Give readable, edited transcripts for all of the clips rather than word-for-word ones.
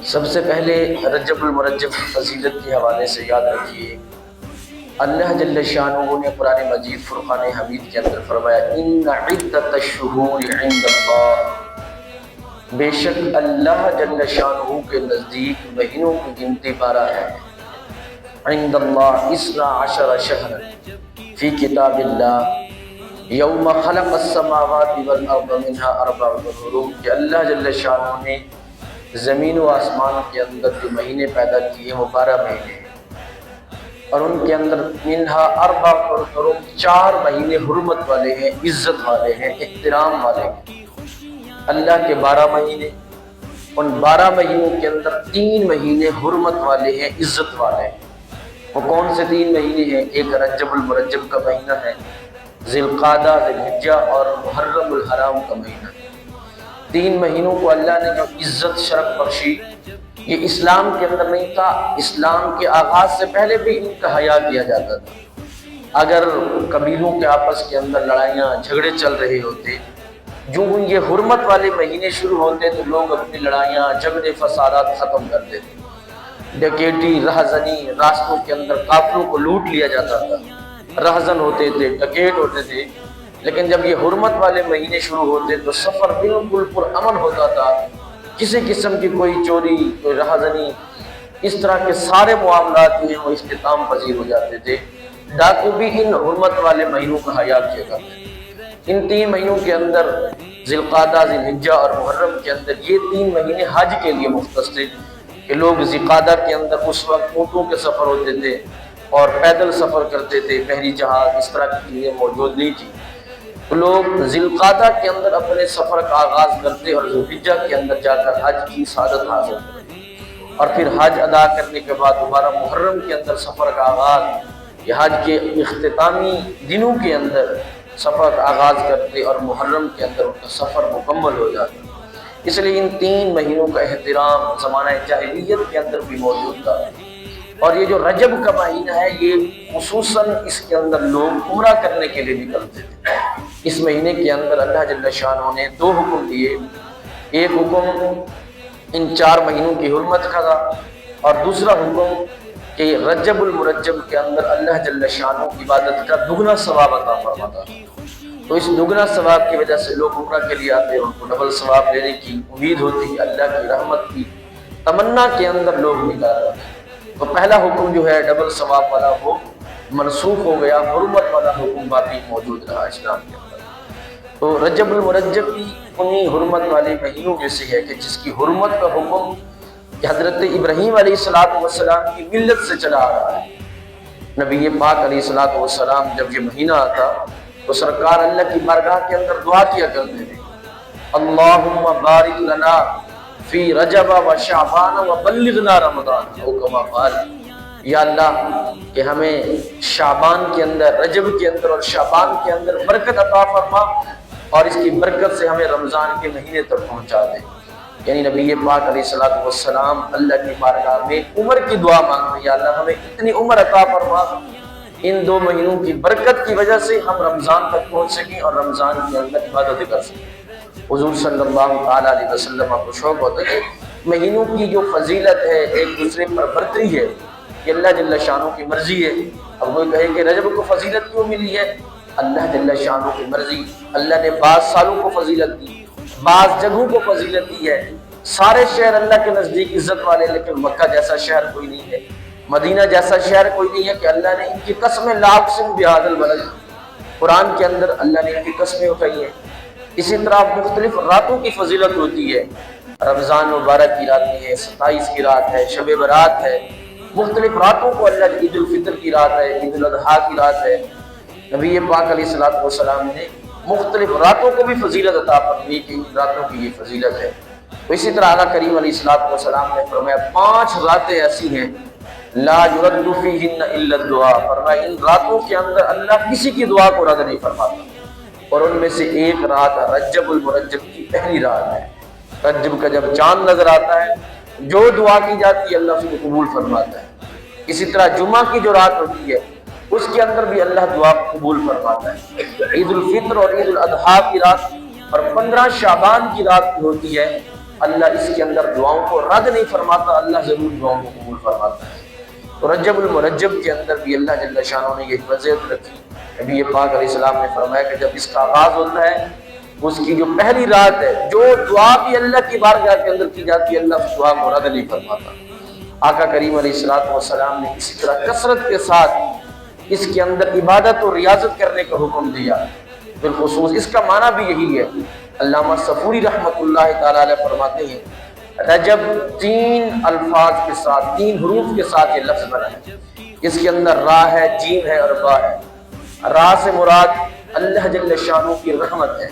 سب سے پہلے رجب المرجب کی فضیلت کے حوالے سے یاد رکھیے، اللہ جل شانہ نے قرآن مجید فرقان حمید کے اندر فرمایا ان عدت الشہور عند اللہ، بے شک اللہ جل شانہ کے نزدیک مہینوں کی گنتی 12 ہے۔ عند اللہ 12 شہر فی کتاب اللہ یوم خلق السماوات والارض منها 4 حرم، کہ اللہ جل شانہ نے زمین و آسمان کے اندر جو مہینے پیدا کیے وہ 12 مہینے ہیں، اور ان کے اندر منہا 4 حرم، 4 مہینے حرمت والے ہیں، عزت والے ہیں، احترام والے ہیں۔ اللہ کے 12 مہینے، ان 12 مہینوں کے اندر 3 مہینے حرمت والے ہیں، عزت والے ہیں۔ وہ کون سے 3 مہینے ہیں؟ ایک رجب المرجب کا مہینہ ہے، ذی القعدہ، ذی الحجہ اور محرم الحرام کا مہینہ ہے۔ 3 مہینوں کو اللہ نے جو عزت شرف بخشی، یہ اسلام کے اندر نہیں تھا، اسلام کے آغاز سے پہلے بھی ان کا حیا کیا جاتا تھا۔ اگر قبیلوں کے آپس کے اندر لڑائیاں جھگڑے چل رہے ہوتے، جو یہ حرمت والے مہینے شروع ہوتے تو لوگ اپنی لڑائیاں جھگڑے فسادات ختم کر دیتے۔ ڈکیٹی، رہزنی، راستوں کے اندر قافلوں کو لوٹ لیا جاتا تھا، رہزن ہوتے تھے، ڈکیٹ ہوتے تھے۔ لیکن جب یہ حرمت والے مہینے شروع ہوتے تو سفر بالکل پرامن ہوتا تھا، کسی قسم کی کوئی چوری، کوئی رہزنی، اس طرح کے سارے معاملات جو ہیں وہ اختتام پذیر ہو جاتے تھے۔ ڈاکو بھی ان حرمت والے مہینوں کا حیا کیا کرتے تھے۔ ان 3 مہینوں کے اندر ذی القعدہ، ذی الحجہ اور محرم کے اندر یہ 3 مہینے حج کے لیے مختص تھے، کہ لوگ ذی القعدہ کے اندر اس وقت اونٹوں کے سفر ہوتے تھے اور پیدل سفر کرتے تھے، بحری جہاز اس طرح کی چیزیں موجود نہیں تھی۔ تو لوگ ذی القعدہ کے اندر اپنے سفر کا آغاز کرتے اور ذی الحجہ کے اندر جا کر حج کی سعادت حاصل کرتے، اور پھر حج ادا کرنے کے بعد دوبارہ محرم کے اندر سفر کا آغاز، یہ حج کے اختتامی دنوں کے اندر سفر کا آغاز کرتے اور محرم کے اندر ان کا سفر مکمل ہو جاتا۔ اس لیے ان 3 مہینوں کا احترام زمانہ جاہلیت کے اندر بھی موجود تھا۔ اور یہ جو رجب کا مہینہ ہے، یہ خصوصاً اس کے اندر لوگ عمرہ کرنے کے لیے نکلتے تھے۔ اس مہینے کے اندر اللہ جل شانہ نے 2 حکم دیے، ایک حکم ان 4 مہینوں کی حرمت کا تھا، اور دوسرا حکم کہ رجب المرجب کے اندر اللہ جل شانہ عبادت کا دگنا ثواب عطا فرماتا ہے۔ تو اس دگنا ثواب کی وجہ سے لوگ عمرہ کے لیے آتے، ان کو ڈبل ثواب لینے کی امید ہوتی، اللہ کی رحمت کی تمنا کے اندر لوگ نکال رہے ہیں۔ تو پہلا حکم جو ہے ڈبل ثواب والا وہ منسوخ ہو گیا، حرمت والا حکم باقی موجود رہا اسلام کے اندر۔ تو رجب المرجب بھی انہی حرمت والے مہینوں میں سے ہے کہ جس کی حرمت کا حکم کہ حضرت ابراہیم علیہ السلام کی ملت سے چلا آ رہا ہے۔ نبی پاک علیہ السلام جب یہ مہینہ آتا تو سرکار اللہ کی بارگاہ کے اندر دعا کیا کرتے تھے، اللہم بارک لنا فی رجب و شعبان و بلغنا رمضان، او کما قال، یا اللہ کہ ہمیں شعبان کے اندر، رجب کے اندر اور شعبان کے اندر برکت عطا فرما، اور اس کی برکت سے ہمیں رمضان کے مہینے تک پہنچا دے۔ یعنی نبی پاک علیہ السلام اللہ کی بارگاہ میں عمر کی دعا مانگتے، یا اللہ ہمیں اتنی عمر عطا فرما، ان 2 مہینوں کی برکت کی وجہ سے ہم رمضان تک پہنچ سکیں اور رمضان کے اندر عبادت کر سکیں۔ حضور صلی اللہ تعالیٰ علیہ وسلم کو شوق ہوتا ہے کہ مہینوں کی جو فضیلت ہے ایک دوسرے پر برتری ہے، کہ اللہ جل شانہ کی مرضی ہے۔ اب وہ کہے کہ رجب کو فضیلت کیوں ملی ہے؟ اللہ جل شانہ کی مرضی، اللہ نے بعض سالوں کو فضیلت دی، بعض جگہوں کو فضیلت دی ہے۔ سارے شہر اللہ کے نزدیک عزت والے، لیکن مکہ جیسا شہر کوئی نہیں ہے، مدینہ جیسا شہر کوئی نہیں ہے، کہ اللہ نے ان کی قسمیں لا اقسم بہذا البلد، قرآن کے اندر اللہ نے ان کی قسمیں اٹھائی ہیں۔ اسی طرح مختلف راتوں کی فضیلت ہوتی ہے، رمضان مبارک کی راتیں ہیں، 27 کی رات ہے، شب برات ہے، مختلف راتوں کو اللہ عید الفطر کی رات ہے، عید الاضحیٰ کی رات ہے۔ نبی پاک علیہ السلام نے مختلف راتوں کو بھی فضیلت عطا فرمائی کہ ان راتوں کی یہ فضیلت ہے۔ تو اسی طرح آقا کریم علیہ السلام نے فرمایا 5 راتیں ایسی ہیں لا یرد فیہن الا الدعاء، فرمایا ان راتوں کے اندر اللہ کسی کی دعا کو رد نہیں فرماتا، اور ان میں سے ایک رات رجب المرجب کی پہلی رات ہے۔ رجب کا جب چاند نظر آتا ہے، جو دعا کی جاتی ہے اللہ اس کو قبول فرماتا ہے۔ اسی طرح جمعہ کی جو رات ہوتی ہے اس کے اندر بھی اللہ دعا قبول فرماتا ہے۔ عید الفطر اور عید الاضحیٰ کی رات اور 15 شعبان کی رات ہوتی ہے، اللہ اس کے اندر دعاؤں کو رد نہیں فرماتا، اللہ ضرور دعاؤں کو قبول فرماتا ہے۔ تو رجب المرجب کے اندر بھی اللہ جل شانہ نے یہ فضیلت رکھی۔ نبی پاک علیہ السلام نے فرمایا کہ جب اس کا آغاز ہوتا ہے، اس کی جو پہلی رات ہے، جو دعا بھی اللہ کی بارگاہ کے اندر کی جاتی ہے، اللہ اس دعا کو رد نہیں فرماتا۔ آقا کریم علیہ السلام نے اسی طرح کثرت کے ساتھ اس کے اندر عبادت اور ریاضت کرنے کا حکم دیا۔ بالخصوص اس کا معنی بھی یہی ہے۔ علامہ صفوری رحمۃ اللہ تعالی علیہ فرماتے ہیں رجب 3 الفاظ کے ساتھ، 3 حروف کے ساتھ یہ لفظ بنا ہے۔ اس کے اندر را ہے، جیم ہے اور با ہے۔ را سے مراد اللہ جل شانہ کی رحمت ہے،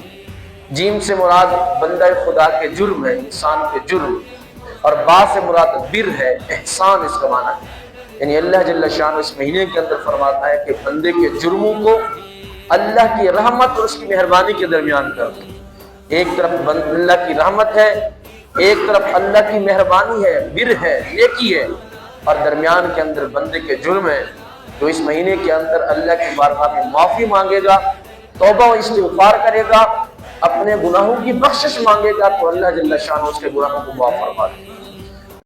جیم سے مراد بندہ خدا کے جرم ہے، انسان کے جرم، اور با سے مراد بر ہے، احسان اس کا معنی ہے۔ یعنی اللہ جل شانہ اس مہینے کے اندر فرماتا ہے کہ بندے کے جرموں کو اللہ کی رحمت اور اس کی مہربانی کے درمیان کر دو۔ ایک طرف اللہ کی رحمت ہے، ایک طرف اللہ کی مہربانی ہے، بر ہے، نیکی ہے، اور درمیان کے اندر بندے کے جرم ہے۔ جو اس مہینے کے اندر اللہ کی بارگاہ میں معافی مانگے گا، توبہ و استغفار کرے گا، اپنے گناہوں کی بخشش مانگے گا، تو اللہ جل شانہ اس کے گناہوں کو معاف فرما دے گا۔